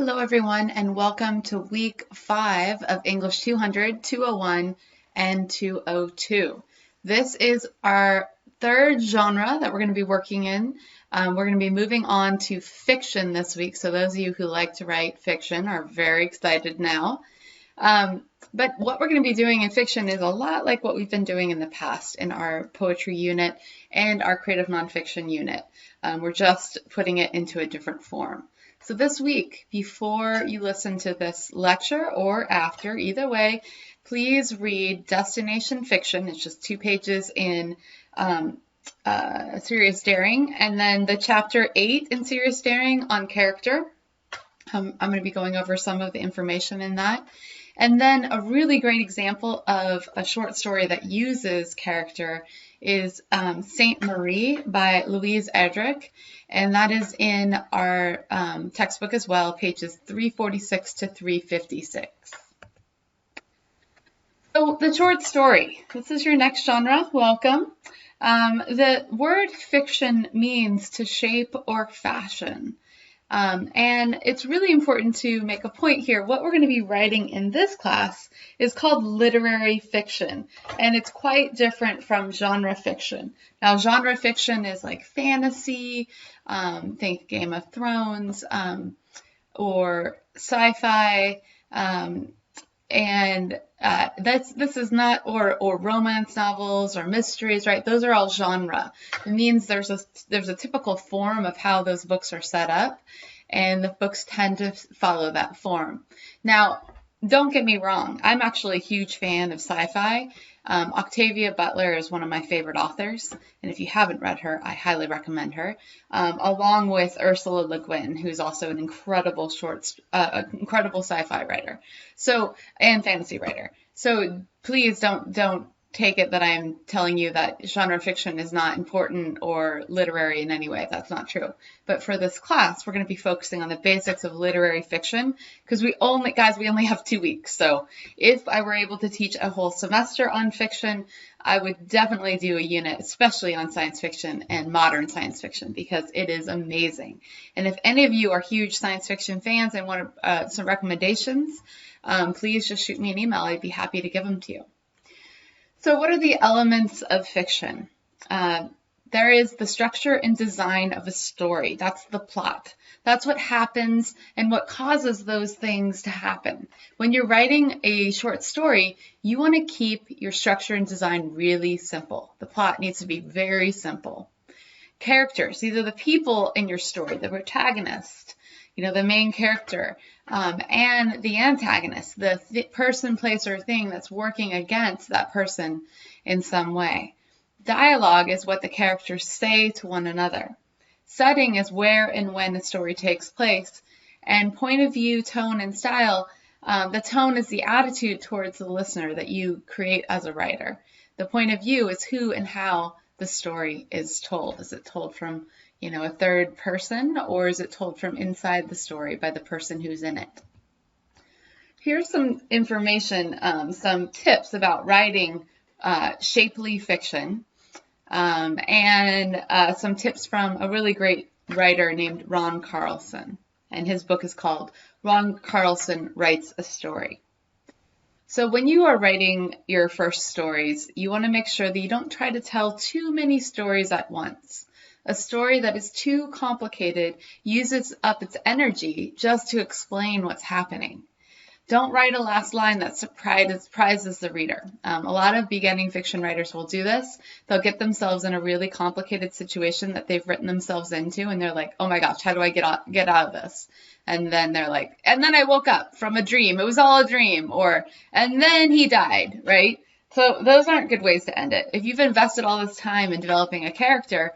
Hello everyone and welcome to week 5 of English 200, 201, and 202. This is our third genre that we're going to be working in. We're going to be moving on to fiction this week, so those of you who like to write fiction are very excited now. But what we're going to be doing in fiction is a lot like what we've been doing in the past in our poetry unit and our creative nonfiction unit. We're just putting it into a different form. So this week, before you listen to this lecture or after, either way, please read Destination Fiction. It's just 2 pages in Serious Daring, and then the chapter 8 in Serious Daring on character. I'm going to be going over some of the information in that. And then a really great example of a short story that uses character is Saint Marie by Louise Erdrich, and that is in our textbook as well, pages 346 to 356. So the short story, this is your next genre, welcome. The word fiction means to shape or fashion. And it's really important to make a point here. What we're going to be writing in this class is called literary fiction, and it's quite different from genre fiction. Now, genre fiction is like fantasy, think Game of Thrones, or sci-fi, and this is not, or romance novels or mysteries, right? Those are all genre. It means there's a typical form of how those books are set up, and the books tend to follow that form. Now, don't get me wrong, I'm actually a huge fan of sci-fi. Octavia Butler is one of my favorite authors, and if you haven't read her, I highly recommend her, along with Ursula Le Guin, who's also an incredible incredible sci-fi writer, and fantasy writer. So please don't take it that I'm telling you that genre fiction is not important or literary in any way. That's not true. But for this class, we're going to be focusing on the basics of literary fiction because we only have 2 weeks. So if I were able to teach a whole semester on fiction, I would definitely do a unit, especially on science fiction and modern science fiction, because it is amazing. And if any of you are huge science fiction fans and want some recommendations, please just shoot me an email. I'd be happy to give them to you. So what are the elements of fiction? There is the structure and design of a story. That's the plot. That's what happens and what causes those things to happen. When you're writing a short story, you want to keep your structure and design really simple. The plot needs to be very simple. Characters, these are the people in your story, the protagonist, the main character, and the antagonist, the person, place, or thing that's working against that person in some way. Dialogue is what the characters say to one another. Setting is where and when the story takes place. And point of view, tone, and style, the tone is the attitude towards the listener that you create as a writer. The point of view is who and how the story is told. Is it told from a third person, or is it told from inside the story by the person who's in it? Here's some information, some tips about writing shapely fiction, and some tips from a really great writer named Ron Carlson, and his book is called Ron Carlson Writes a Story. So when you are writing your first stories, you want to make sure that you don't try to tell too many stories at once. A story that is too complicated uses up its energy just to explain what's happening. Don't write a last line that surprises the reader. A lot of beginning fiction writers will do this. They'll get themselves in a really complicated situation that they've written themselves into, and they're like, oh my gosh, how do I get out of this? And then they're like, and then I woke up from a dream. It was all a dream. Or, and then he died, right? So those aren't good ways to end it. If you've invested all this time in developing a character,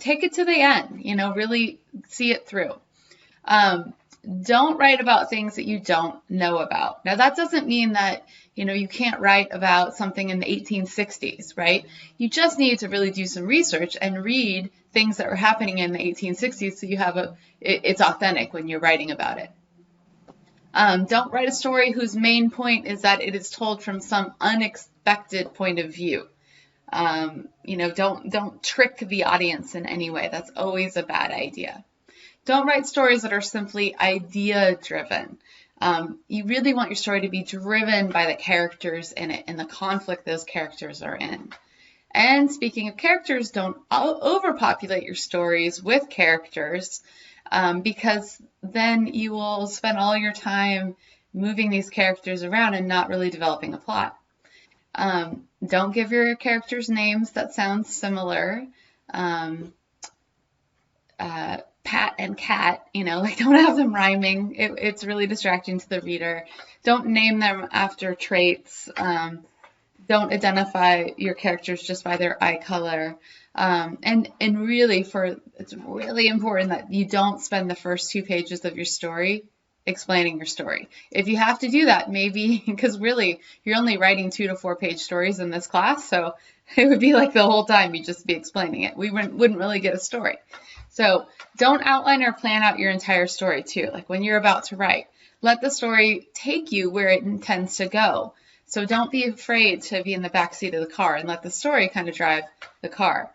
take it to the end, really see it through. Don't write about things that you don't know about. Now, that doesn't mean that, you can't write about something in the 1860s, right? You just need to really do some research and read things that were happening in the 1860s so you have it's authentic when you're writing about it. Don't write a story whose main point is that it is told from some unexpected point of view. Don't trick the audience in any way. That's always a bad idea. Don't write stories that are simply idea-driven. You really want your story to be driven by the characters in it and the conflict those characters are in. And speaking of characters, don't overpopulate your stories with characters, because then you will spend all your time moving these characters around and not really developing a plot. Don't give your characters names that sound similar. Pat and cat, like don't have them rhyming. It's really distracting to the reader. Don't name them after traits. Don't identify your characters just by their eye color. And really, it's really important that you don't spend the first 2 pages of your story explaining your story. If you have to do that, maybe, because really you're only writing 2 to 4 page stories in this class, so it would be like the whole time you'd just be explaining it. We wouldn't really get a story. So don't outline or plan out your entire story too. Like when you're about to write, let the story take you where it intends to go. So don't be afraid to be in the back seat of the car and let the story kind of drive the car.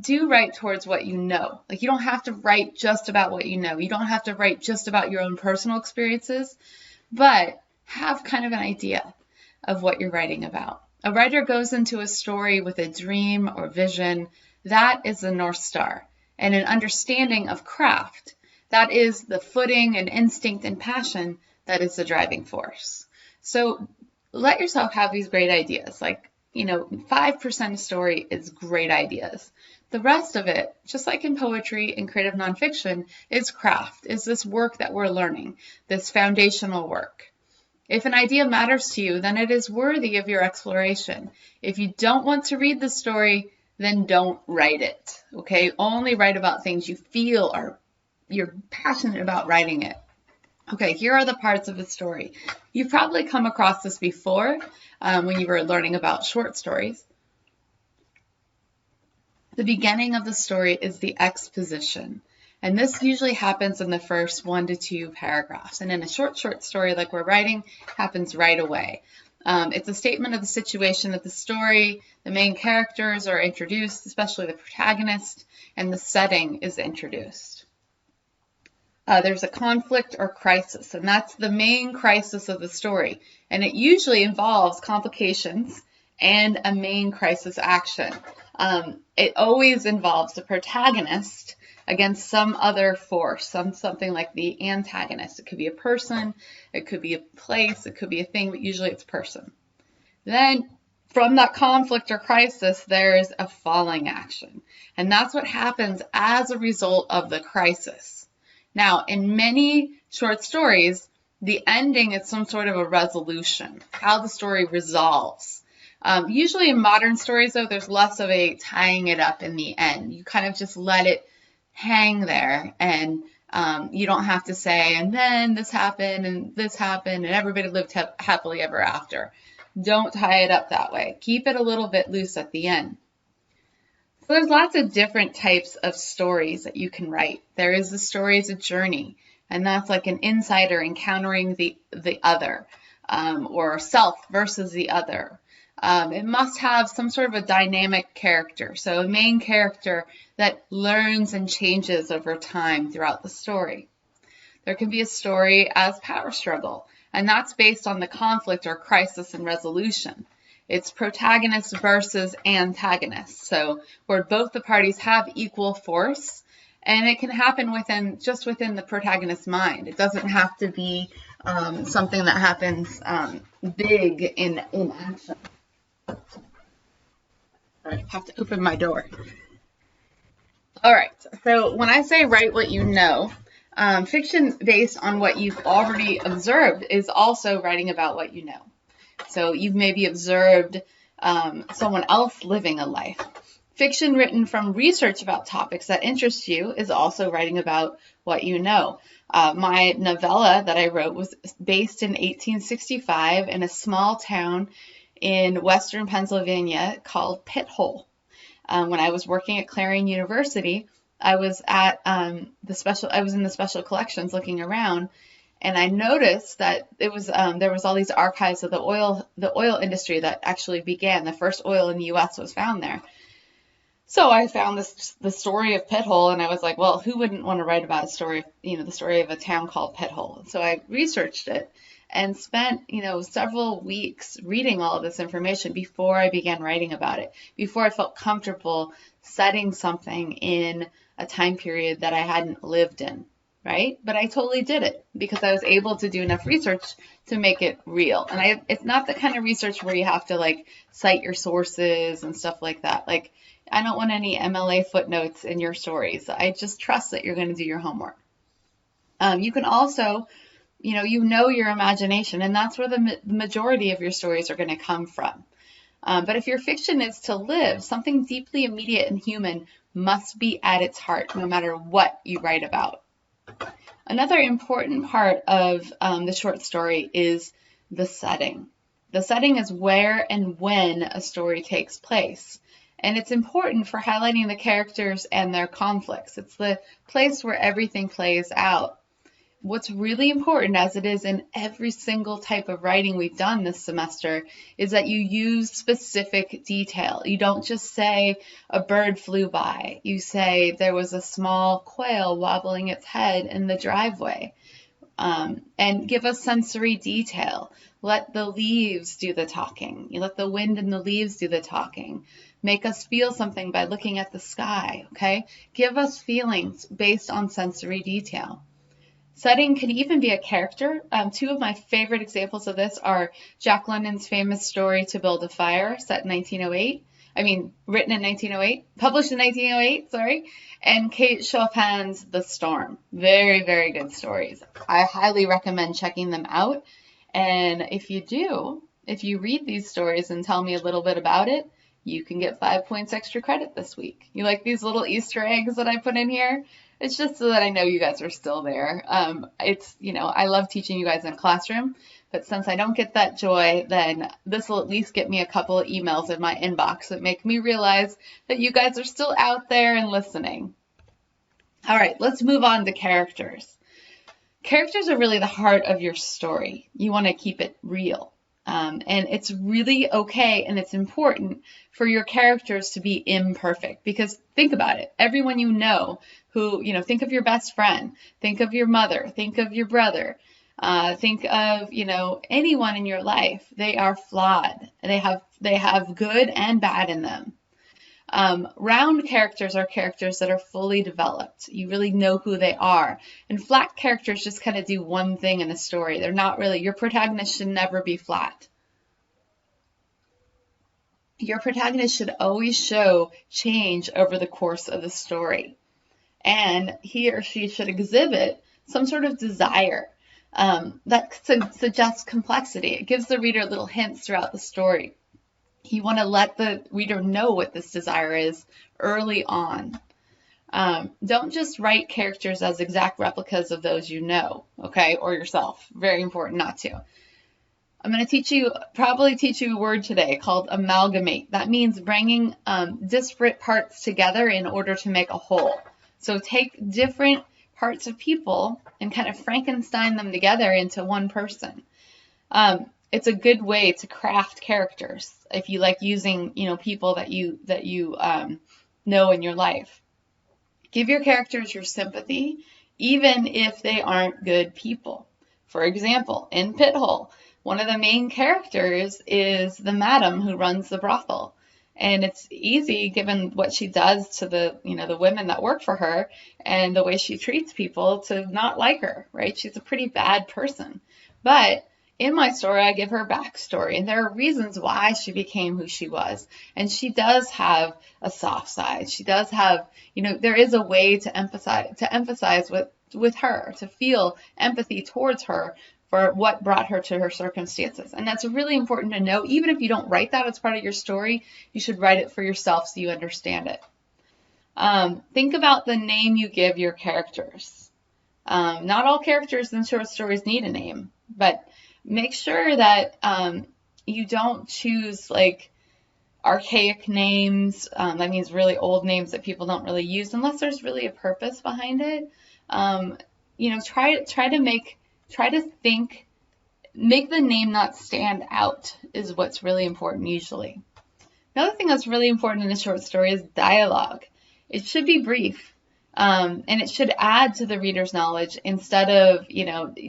Do write towards what you know. Like you don't have to write just about what you know. You don't have to write just about your own personal experiences, but have kind of an idea of what you're writing about. A writer goes into a story with a dream or vision. That is the North Star. And an understanding of craft. That is the footing and instinct and passion that is the driving force. So let yourself have these great ideas. Like, 5% of story is great ideas. The rest of it, just like in poetry and creative nonfiction, is craft, is this work that we're learning, this foundational work. If an idea matters to you, then it is worthy of your exploration. If you don't want to read the story, then don't write it, okay? Only write about things you feel you're passionate about writing it. Okay, here are the parts of a story. You've probably come across this before when you were learning about short stories. The beginning of the story is the exposition. And this usually happens in the first 1 to 2 paragraphs. And in a short story like we're writing, happens right away. It's a statement of the situation of the story. The main characters are introduced, especially the protagonist, and the setting is introduced. There's a conflict or crisis, and that's the main crisis of the story. And it usually involves complications and a main crisis action. It always involves the protagonist against some other force, something like the antagonist. It could be a person, it could be a place, it could be a thing, but usually it's person. Then from that conflict or crisis, there's a falling action. And that's what happens as a result of the crisis. Now, in many short stories, the ending is some sort of a resolution, how the story resolves. Usually in modern stories, though, there's less of a tying it up in the end. You kind of just let it hang there, and you don't have to say, and then this happened, and everybody lived happily ever after. Don't tie it up that way. Keep it a little bit loose at the end. So there's lots of different types of stories that you can write. There is the story as a journey, and that's like an insider encountering the other, or self versus the other. It must have some sort of a dynamic character, so a main character that learns and changes over time throughout the story. There can be a story as power struggle, and that's based on the conflict or crisis and resolution. It's protagonist versus antagonist, so where both the parties have equal force, and it can happen within the protagonist's mind. It doesn't have to be something that happens big in action. I have to open my door. All right, so when I say write what you know, fiction based on what you've already observed is also writing about what you know. So you've maybe observed someone else living a life. Fiction written from research about topics that interest you is also writing about what you know. My novella that I wrote was based in 1865 in a small town in western Pennsylvania called Pit Hole. When I was working at Clarion University, I was at I was in the special collections looking around, and I noticed that it was there was all these archives of the oil industry that actually began. The first oil in the U.S. was found there. So I found the story of Pit Hole, and I was like, well, who wouldn't want to write about a story, the story of a town called Pit Hole? So I researched it and spent, several weeks reading all of this information before I began writing about it, before I felt comfortable setting something in a time period that I hadn't lived in, right? But I totally did it because I was able to do enough research to make it real. And it's not the kind of research where you have to like cite your sources and stuff like that. Like, I don't want any MLA footnotes in your stories. I just trust that you're going to do your homework. You can also, your imagination, and that's where the majority of your stories are going to come from. But if your fiction is to live, something deeply immediate and human must be at its heart, no matter what you write about. Another important part of the short story is the setting. The setting is where and when a story takes place. And it's important for highlighting the characters and their conflicts. It's the place where everything plays out. What's really important, as it is in every single type of writing we've done this semester, is that you use specific detail. You don't just say a bird flew by. You say there was a small quail wobbling its head in the driveway. And give us sensory detail. Let the leaves do the talking. You let the wind and the leaves do the talking. Make us feel something by looking at the sky, okay? Give us feelings based on sensory detail. Setting can even be a character. Two of my favorite examples of this are Jack London's famous story To Build a Fire, set in 1908. Written in 1908, published in 1908, sorry, and Kate Chopin's The Storm. Very, very good stories. I highly recommend checking them out. And if you read these stories and tell me a little bit about it, you can get 5 points extra credit this week. You like these little Easter eggs that I put in here? It's just so that I know you guys are still there. I love teaching you guys in a classroom, but since I don't get that joy, then this will at least get me a couple of emails in my inbox that make me realize that you guys are still out there and listening. All right, let's move on to characters. Characters are really the heart of your story. You want to keep it real. And it's really okay and it's important for your characters to be imperfect, because think about it. Everyone you know who, think of your best friend, think of your mother, think of your brother, think of, anyone in your life. They are flawed. They have good and bad in them. Round characters are characters that are fully developed. You really know who they are. And flat characters just kind of do one thing in a story. They're not really, your protagonist should never be flat. Your protagonist should always show change over the course of the story. And he or she should exhibit some sort of desire that suggests complexity. It gives the reader little hints throughout the story. You want to let the reader know what this desire is early on. Don't just write characters as exact replicas of those you know, okay, or yourself. Very important not to. I'm going to probably teach you a word today called amalgamate. That means bringing disparate parts together in order to make a whole. So take different parts of people and kind of Frankenstein them together into one person. It's a good way to craft characters if you like using, people that you know in your life. Give your characters your sympathy, even if they aren't good people. For example, in Pit Hole, one of the main characters is the madam who runs the brothel. And it's easy, given what she does to the women that work for her and the way she treats people, to not like her, right? She's a pretty bad person. But in my story, I give her backstory, and there are reasons why she became who she was. And she does have a soft side. She does have, there is a way to emphasize with her, to feel empathy towards her for what brought her to her circumstances. And that's really important to know. Even if you don't write that as part of your story, you should write it for yourself so you understand it. Think about the name you give your characters. Not all characters in short stories need a name, but make sure that you don't choose like archaic names. That means really old names that people don't really use unless there's really a purpose behind it. Try to make the name not stand out is what's really important usually. Another thing that's really important in a short story is dialogue. It should be brief. And it should add to the reader's knowledge instead of,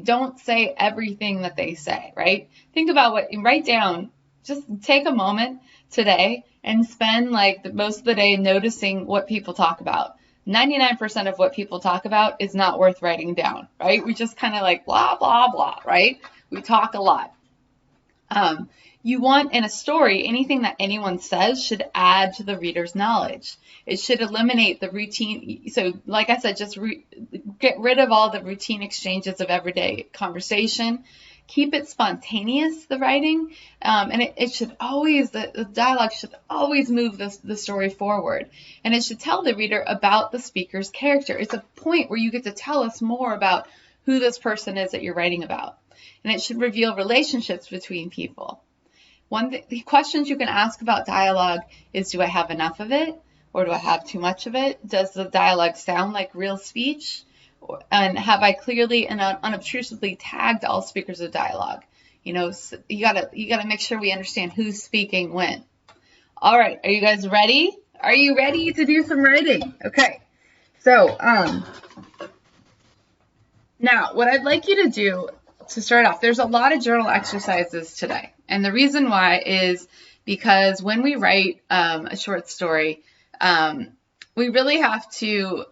don't say everything that they say, right? Think about write down, just take a moment today and spend like most of the day noticing what people talk about. 99% of what people talk about is not worth writing down, right? We just kind of like blah, blah, blah, right? We talk a lot. You want in a story, anything that anyone says should add to the reader's knowledge. It should eliminate the routine. So like I said, just get rid of all the routine exchanges of everyday conversation. Keep it spontaneous, the writing, and it should always, the dialogue should always move the story forward. And it should tell the reader about the speaker's character. It's a point where you get to tell us more about who this person is that you're writing about. And it should reveal relationships between people. The questions you can ask about dialogue is, do I have enough of it? Or do I have too much of it? Does the dialogue sound like real speech? And have I clearly and unobtrusively tagged all speakers of dialogue? You gotta make sure we understand who's speaking when. All right, are you guys ready? Are you ready to do some writing? Okay, so now what I'd like you to do to start off, there's a lot of journal exercises today. And the reason why is because when we write a short story, we really have to,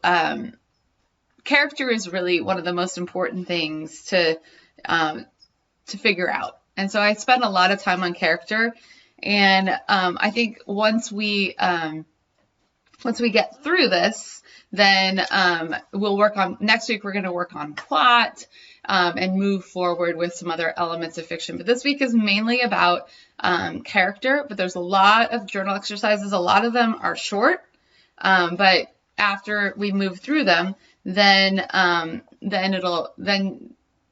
character is really one of the most important things to figure out. And so I spend a lot of time on character. And I think once we get through this, then we'll work on, next week we're going to work on plot and move forward with some other elements of fiction. But this week is mainly about character, but there's a lot of journal exercises. A lot of them are short, but after we move through them, then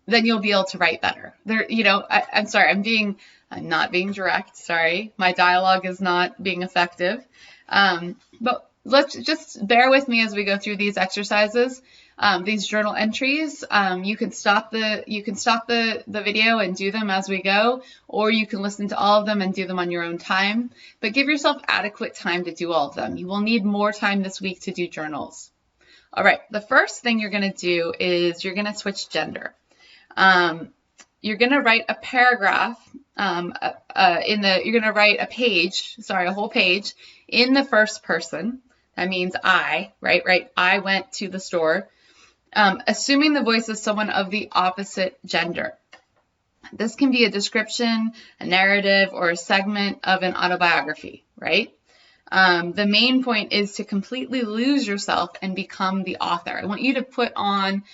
you'll be able to write better. I'm sorry, I'm not being direct. Sorry, my dialogue is not being effective. But let's just bear with me as we go through these exercises, these journal entries. You can stop the video and do them as we go, or you can listen to all of them and do them on your own time. But give yourself adequate time to do all of them. You will need more time this week to do journals. All right, the first thing you're going to do is you're going to switch gender. You're going to write a paragraph you're going to write a whole page in the first person. That means I, right? I went to the store, assuming the voice is someone of the opposite gender. This can be a description, a narrative, or a segment of an autobiography, right? The main point is to completely lose yourself and become the author. I want you to put on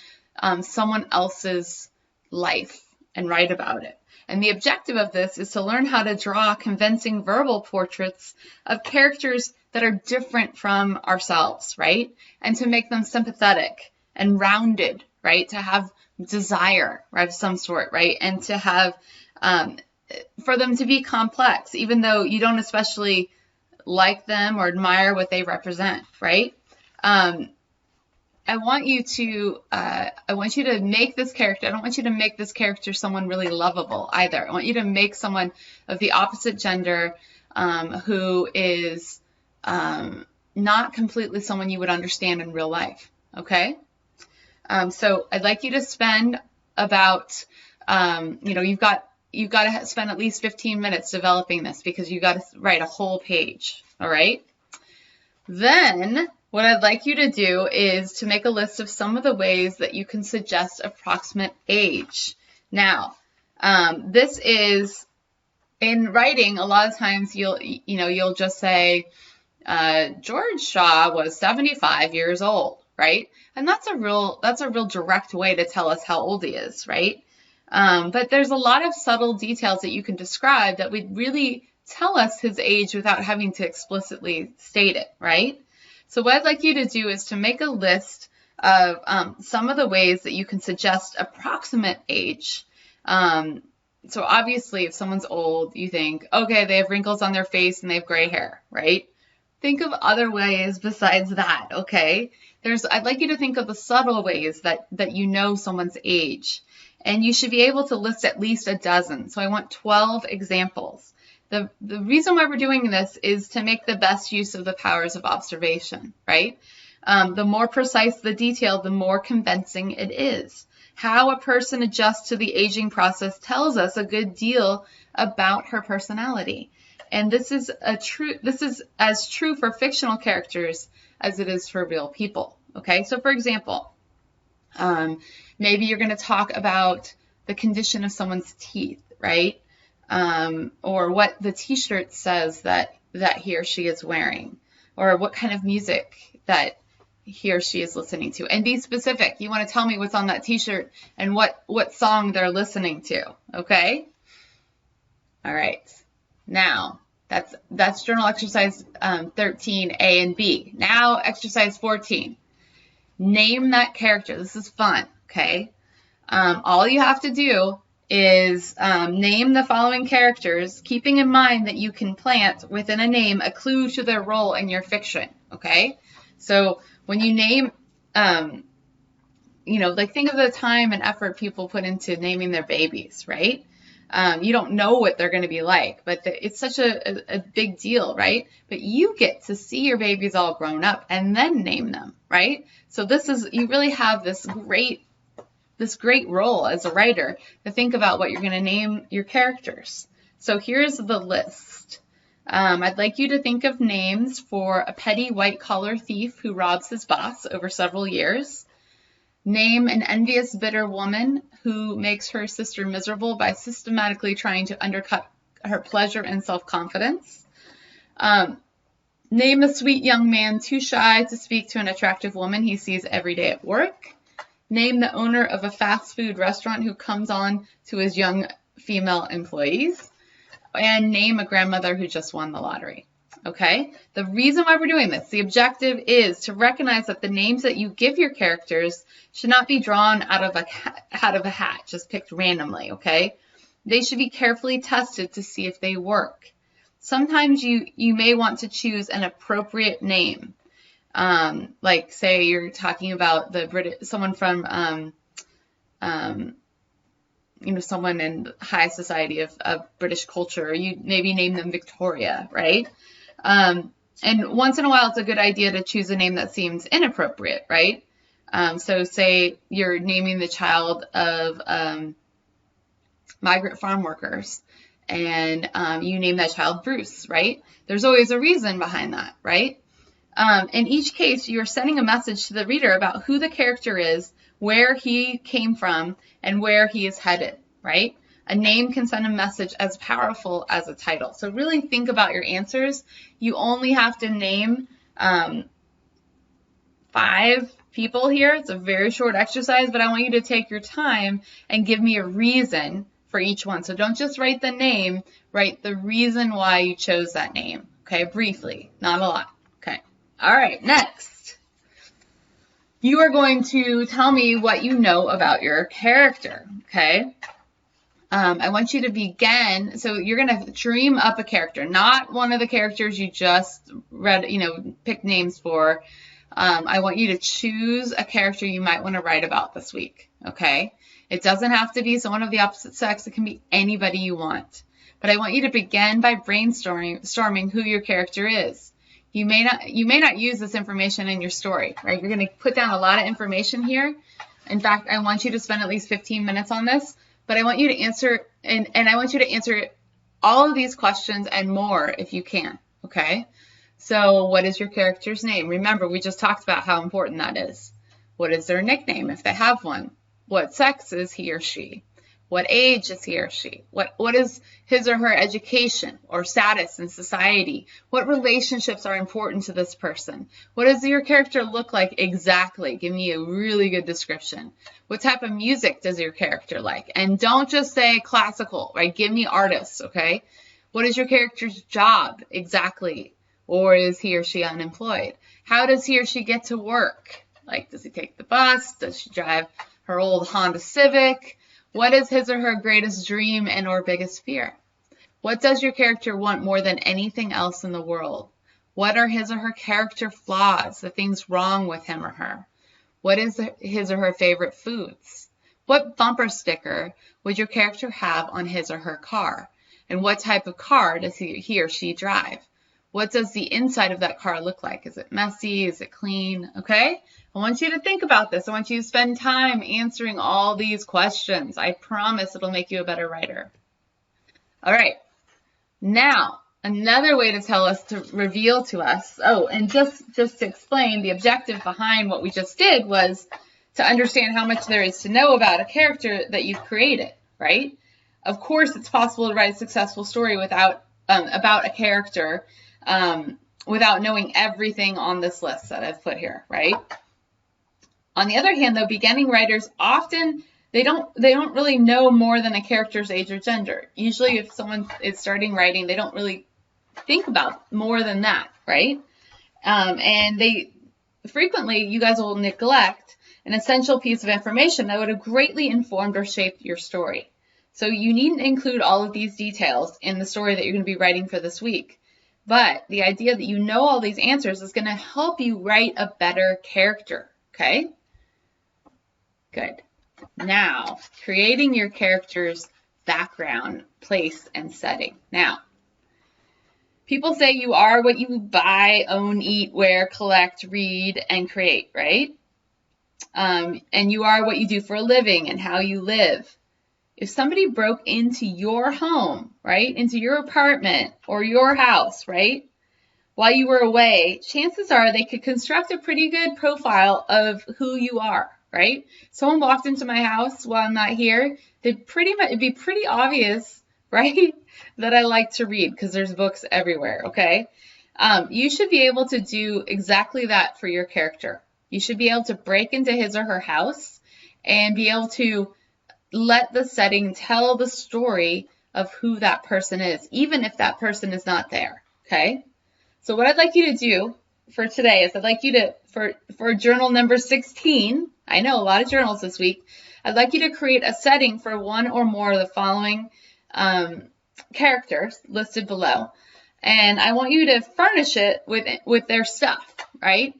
someone else's life and write about it. And the objective of this is to learn how to draw convincing verbal portraits of characters that are different from ourselves, right? And to make them sympathetic and rounded, right? To have desire, right, of some sort, right? And to have, for them to be complex, even though you don't especially like them or admire what they represent, right? I want you to make this character, I don't want you to make this character someone really lovable either. I want you to make someone of the opposite gender who is not completely someone you would understand in real life, okay? So I'd like you to spend about, you've got to spend at least 15 minutes developing this because you've got to write a whole page, all right? Then what I'd like you to do is to make a list of some of the ways that you can suggest approximate age. Now, this is, in writing, a lot of times you'll just say, George Shaw was 75 years old, right? And that's a real direct way to tell us how old he is, right? But there's a lot of subtle details that you can describe that would really tell us his age without having to explicitly state it, right? So what I'd like you to do is to make a list of some of the ways that you can suggest approximate age. So obviously, if someone's old, you think, okay, they have wrinkles on their face and they have gray hair, right? Think of other ways besides that, okay? I'd like you to think of the subtle ways that you know someone's age. And you should be able to list at least a dozen. So I want 12 examples. The reason why we're doing this is to make the best use of the powers of observation, right? The more precise the detail, the more convincing it is. How a person adjusts to the aging process tells us a good deal about her personality. And this is as true for fictional characters as it is for real people. Okay, so for example, maybe you're going to talk about the condition of someone's teeth, right? Or what the t-shirt says that he or she is wearing, or what kind of music that he or she is listening to. And be specific. You want to tell me what's on that t-shirt and what song they're listening to, okay? All right. Now, that's journal exercise 13, A and B. Now, exercise 14. Name that character. This is fun, okay? All you have to do is name the following characters, keeping in mind that you can plant within a name a clue to their role in your fiction, okay? So when you name, like think of the time and effort people put into naming their babies, right? You don't know what they're going to be like, but it's such a big deal, right? But you get to see your babies all grown up and then name them, right? So you really have this great role as a writer to think about what you're going to name your characters. So here's the list. I'd like you to think of names for a petty white-collar thief who robs his boss over several years. Name an envious, bitter woman who makes her sister miserable by systematically trying to undercut her pleasure and self-confidence. Name a sweet young man too shy to speak to an attractive woman he sees every day at work. Name the owner of a fast food restaurant who comes on to his young female employees. And name a grandmother who just won the lottery. Okay? The reason why we're doing this, the objective is to recognize that the names that you give your characters should not be drawn out of a hat, just picked randomly, okay? They should be carefully tested to see if they work. Sometimes you may want to choose an appropriate name. Like say you're talking about someone from someone in high society of British culture. You maybe name them Victoria, right? And once in a while, it's a good idea to choose a name that seems inappropriate, right? So say you're naming the child of migrant farm workers, and you name that child Bruce, right? There's always a reason behind that, right? In each case, you're sending a message to the reader about who the character is, where he came from, and where he is headed, right? A name can send a message as powerful as a title. So really think about your answers. You only have to name 5 people here. It's a very short exercise, but I want you to take your time and give me a reason for each one. So don't just write the name, write the reason why you chose that name. Okay, briefly, not a lot. Okay, all right, next. You are going to tell me what you know about your character, okay? I want you to begin, so you're going to dream up a character, not one of the characters you just read, picked names for. I want you to choose a character you might want to write about this week, okay? It doesn't have to be someone of the opposite sex. It can be anybody you want. But I want you to begin by brainstorming who your character is. You may not use this information in your story, right? You're going to put down a lot of information here. In fact, I want you to spend at least 15 minutes on this, but I want you to answer, and I want you to answer all of these questions and more if you can, okay? So what is your character's name? Remember, we just talked about how important that is. What is their nickname if they have one? What sex is he or she? What age is he or she? What is his or her education or status in society? What relationships are important to this person? What does your character look like exactly? Give me a really good description. What type of music does your character like? And don't just say classical, right? Give me artists, okay? What is your character's job exactly? Or is he or she unemployed? How does he or she get to work? Like, does he take the bus? Does she drive her old Honda Civic? What is his or her greatest dream and or biggest fear? What does your character want more than anything else in the world? What are his or her character flaws, the things wrong with him or her? What is his or her favorite foods? What bumper sticker would your character have on his or her car? And what type of car does he or she drive? What does the inside of that car look like? Is it messy? Is it clean? Okay? I want you to think about this. I want you to spend time answering all these questions. I promise it'll make you a better writer. All right. Now, another way to tell us, to reveal to us, and just to explain, the objective behind what we just did was to understand how much there is to know about a character that you've created, right? Of course, it's possible to write a successful story without about a character without knowing everything on this list that I've put here, right? On the other hand, though, beginning writers often they don't really know more than a character's age or gender. Usually, if someone is starting writing, they don't really think about more than that, right? And frequently, you guys will neglect an essential piece of information that would have greatly informed or shaped your story. So you needn't include all of these details in the story that you're going to be writing for this week. But the idea that you know all these answers is going to help you write a better character, okay? Good. Now, creating your character's background, place, and setting. Now, people say you are what you buy, own, eat, wear, collect, read, and create, right? And you are what you do for a living and how you live. If somebody broke into your home, right, into your apartment or your house, right, while you were away, chances are they could construct a pretty good profile of who you are, right? Someone walked into my house while I'm not here, it'd be pretty obvious, right, that I like to read because there's books everywhere, okay? You should be able to do exactly that for your character. You should be able to break into his or her house and be able to let the setting tell the story of who that person is, even if that person is not there, okay? So what I'd like you to do for today is I'd like you to, for journal number 16, I know a lot of journals this week, I'd like you to create a setting for one or more of the following characters listed below. And I want you to furnish it with their stuff, right?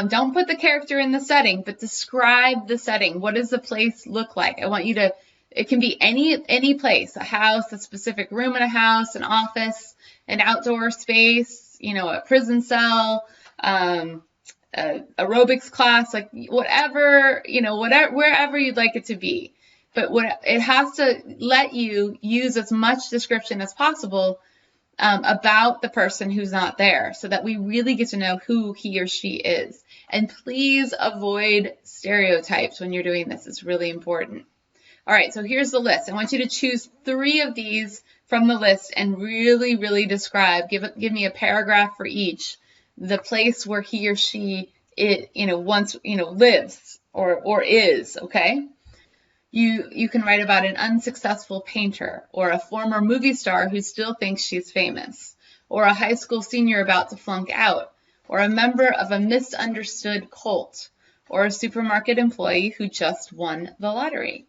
Don't put the character in the setting, but describe the setting. What does the place look like? I want you to, it can be any place, a house, a specific room in a house, an office, an outdoor space, you know, a prison cell, aerobics class, like whatever, you know, wherever you'd like it to be. But it has to let you use as much description as possible about the person who's not there so that we really get to know who he or she is. And please avoid stereotypes when you're doing this. It's really important. All right, so here's the list. I want you to choose 3 of these from the list and really, really describe, give me a paragraph for each, the place where he or she lives or is, okay? You can write about an unsuccessful painter or a former movie star who still thinks she's famous, or a high school senior about to flunk out, or a member of a misunderstood cult, or a supermarket employee who just won the lottery.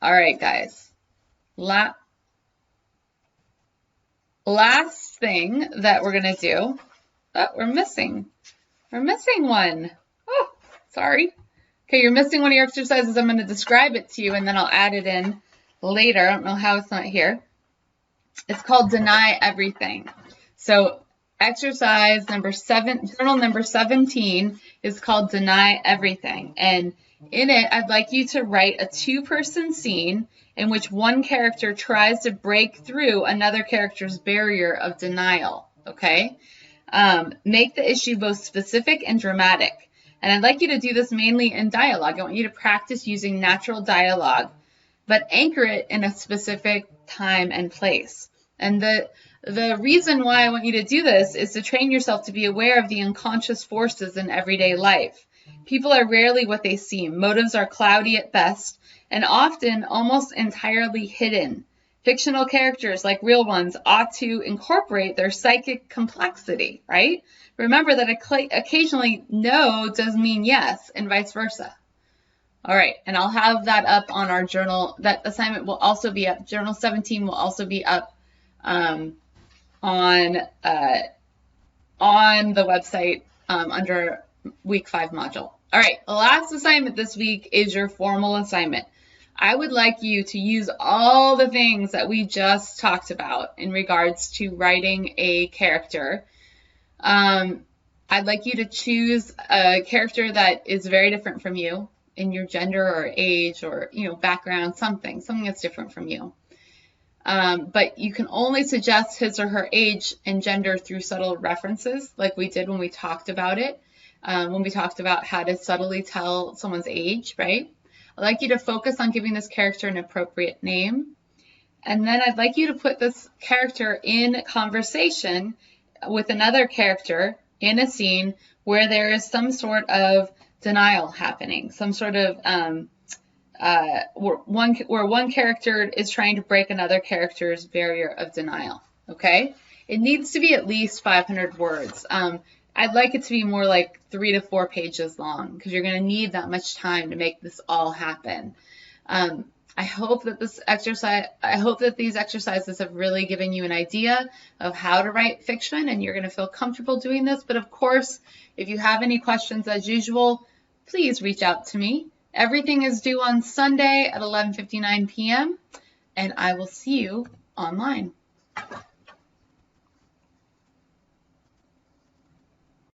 All right, guys. Last thing that we're going to do, we're missing one. Oh, sorry. Okay, you're missing one of your exercises. I'm going to describe it to you, and then I'll add it in later. I don't know how it's not here. It's called Deny Everything. So exercise number 7, journal number 17 is called Deny Everything. And in it, I'd like you to write a 2-person scene in which one character tries to break through another character's barrier of denial, okay? Make the issue both specific and dramatic. And I'd like you to do this mainly in dialogue. I want you to practice using natural dialogue, but anchor it in a specific time and place. And the reason why I want you to do this is to train yourself to be aware of the unconscious forces in everyday life. People are rarely what they seem. Motives are cloudy at best and often almost entirely hidden. Fictional characters, like real ones, ought to incorporate their psychic complexity, right? Remember that occasionally no does mean yes, and vice versa. All right, and I'll have that up on our journal. That assignment will also be up. Journal 17 will also be up on the website under week 5 module. All right, the last assignment this week is your formal assignment. I would like you to use all the things that we just talked about in regards to writing a character. I'd like you to choose a character that is very different from you in your gender or age or, background, something that's different from you. But you can only suggest his or her age and gender through subtle references, like we did when we talked about it, when we talked about how to subtly tell someone's age, right? I'd like you to focus on giving this character an appropriate name. And then I'd like you to put this character in conversation with another character in a scene where there is some sort of denial happening, some sort of where one character is trying to break another character's barrier of denial. Okay, it needs to be at least 500 words. I'd like it to be more like 3 to 4 pages long because you're going to need that much time to make this all happen. I hope that these exercises have really given you an idea of how to write fiction, and you're going to feel comfortable doing this. But of course, if you have any questions, as usual, please reach out to me. Everything is due on Sunday at 11:59 p.m. and I will see you online.